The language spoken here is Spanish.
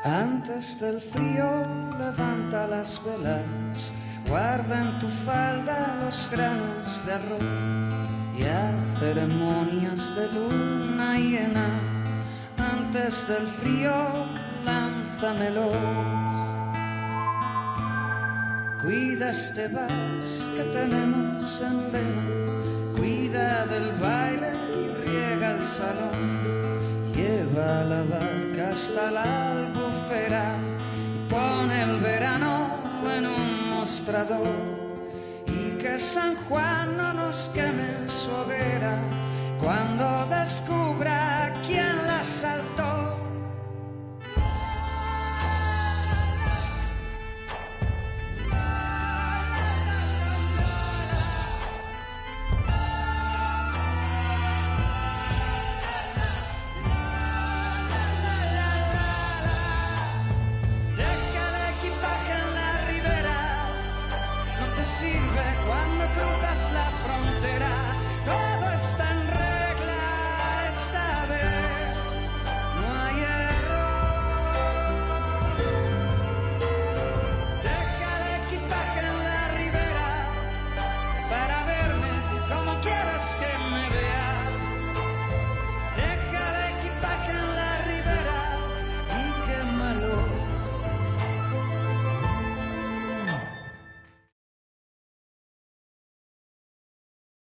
Antes del frío levanta las velas, guarda en tu falda los granos de arroz y haz ceremonias de luna llena. Antes del frío lánzamelo. Cuida este vals que tenemos en vena, cuida del baile y riega el salón. Lleva la barca hasta la albufera y pone el verano en un mostrador. Y que San Juan no nos queme su hoguera cuando descubra quién la saltó.